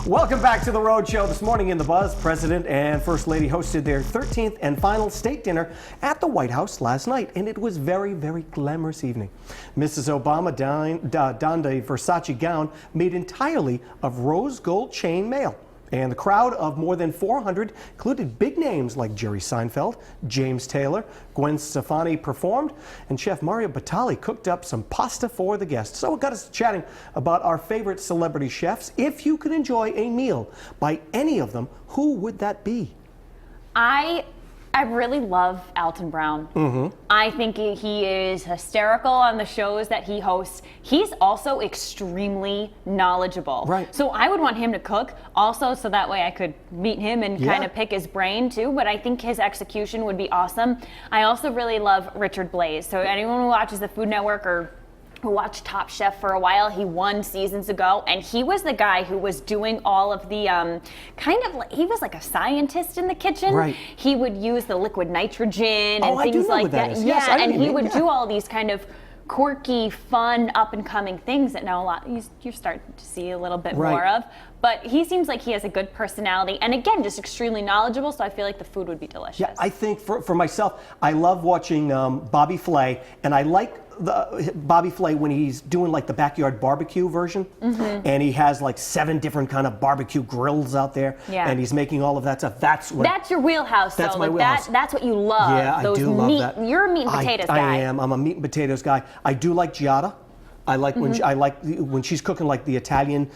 Welcome back to the Road Show. This morning in the Buzz, President and First Lady hosted their 13th and final state dinner at the White House last night, and it was very, very glamorous evening. Mrs. Obama donned a Versace gown made entirely of rose gold chain mail. And the crowd of more than 400 included big names like Jerry Seinfeld, James Taylor, Gwen Stefani performed, and Chef Mario Batali cooked up some pasta for the guests. So it got us chatting about our favorite celebrity chefs. If you could enjoy a meal by any of them, who would that be? I really love Alton Brown. Mm-hmm. I think he is hysterical on the shows that he hosts. He's also extremely knowledgeable. Right. So I would want him to cook also, so that way I could meet him and kind of pick his brain too. But I think his execution would be awesome. I also really love Richard Blais. So anyone who watches the Food Network or who watched Top Chef for a while, he won seasons ago, and he was the guy who was doing all of the he was like a scientist in the kitchen. Right. He would use the liquid nitrogen and I do things know like what that that. is. Yes, I know and what you he mean, would do all these kind of quirky, fun, up and coming things that now you're starting to see a little bit more of. But he seems like he has a good personality, and again, just extremely knowledgeable. So I feel like the food would be delicious. Yeah, I think for myself, I love watching Bobby Flay, and I like Bobby Flay when he's doing like the backyard barbecue version, and he has like 7 different kind of barbecue grills out there, and he's making all of that stuff. That's your wheelhouse. That's though. my wheelhouse. That's what you love. Yeah, Those I do love meat, that. You're a meat and potatoes guy. I am. I'm a meat and potatoes guy. I do like Giada. I like when she's cooking like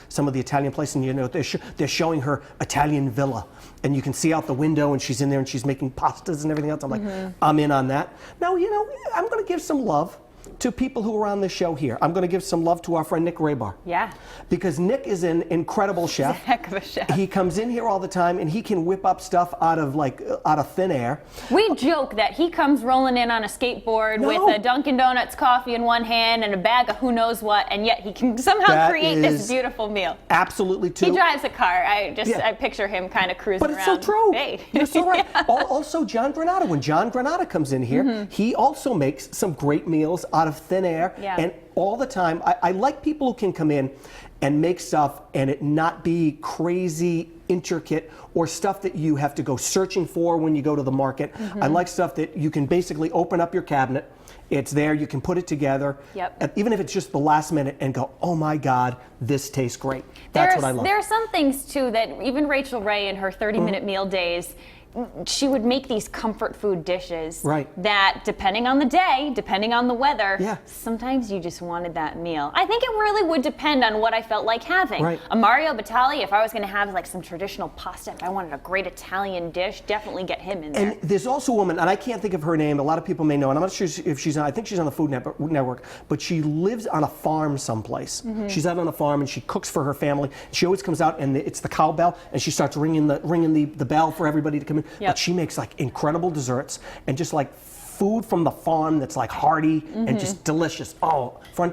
some of the Italian places, and you know they're showing her Italian villa, and you can see out the window, and she's in there and she's making pastas and everything else. I'm like, I'm in on that. Now, I'm going to give some love to people who are on the show here. I'm going to give some love to our friend Nick Raybar. Yeah. Because Nick is an incredible chef. He's a heck of a chef. He comes in here all the time, and he can whip up stuff out of thin air. We joke that he comes rolling in on a skateboard with a Dunkin' Donuts coffee in one hand and a bag of who knows what, and yet he can somehow create this beautiful meal. Absolutely true. He drives a car. I picture him kind of cruising around. But it's so true. Hey. You're so right. Also, John Granata. When John Granata comes in here, he also makes some great meals out of thin air. Yeah. And all the time, I like people who can come in and make stuff and it not be crazy intricate or stuff that you have to go searching for when you go to the market. I like stuff that you can basically open up your cabinet. It's there, you can put it together, even if it's just the last minute, and go, oh my God, this tastes great. That's what I love. There are some things too that even Rachel Ray in her 30-minute meal days, she would make these comfort food dishes that, depending on the day, depending on the weather, sometimes you just wanted that meal. I think it really would depend on what I felt like having. A Mario Batali, if I was going to have like some traditional pasta, if I wanted a great Italian dish, definitely get him in there. And there's also a woman, and I can't think of her name, a lot of people may know, and I'm not sure if she's on, I think she's on the Food Network, but she lives on a farm someplace. She's out on a farm and she cooks for her family. She always comes out and it's the cowbell, and she starts ringing the bell for everybody to come in. But she makes like incredible desserts and just like food from the farm that's like hearty and just delicious.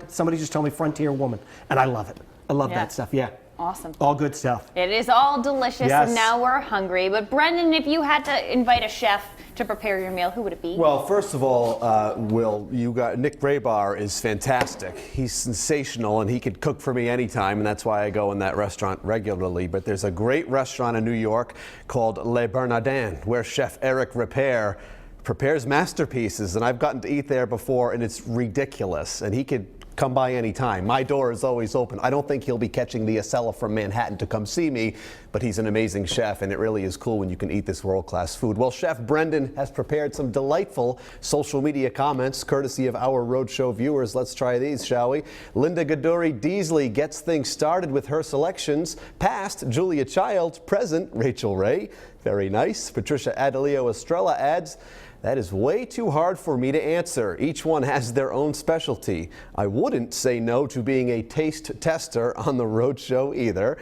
Somebody just told me Frontier Woman, and I love it. I love that stuff. Yeah. Awesome. All good stuff. It is all delicious, and now we're hungry. But Brendan, if you had to invite a chef to prepare your meal, who would it be? Well, first of all, Will, Nick Raybar is fantastic. He's sensational, and he could cook for me anytime, and that's why I go in that restaurant regularly. But there's a great restaurant in New York called Les Bernardins, where Chef Eric Ripert prepares masterpieces, and I've gotten to eat there before, and it's ridiculous. And he could come by anytime. My door is always open. I don't think he'll be catching the Acela from Manhattan to come see me, but he's an amazing chef, and it really is cool when you can eat this world-class food. Well, Chef Brendan has prepared some delightful social media comments, courtesy of our Roadshow viewers. Let's try these, shall we? Linda Gaduri Deasley gets things started with her selections. Past, Julia Childs. Present, Rachel Ray. Very nice. Patricia Adelio Estrella adds, that is way too hard for me to answer. Each one has their own specialty. I wouldn't say no to being a taste tester on the Roadshow either.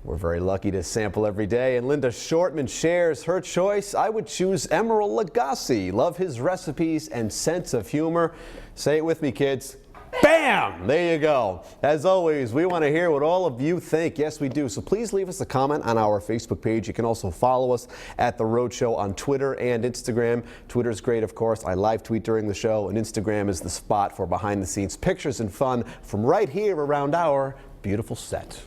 We're very lucky to sample every day. And Linda Shortman shares her choice. I would choose Emeril Lagasse. Love his recipes and sense of humor. Say it with me, kids. Bam! There you go. As always, we want to hear what all of you think. Yes, we do. So please leave us a comment on our Facebook page. You can also follow us at The Roadshow on Twitter and Instagram. Twitter's great, of course. I live tweet during the show, and Instagram is the spot for behind-the-scenes pictures and fun from right here around our beautiful set.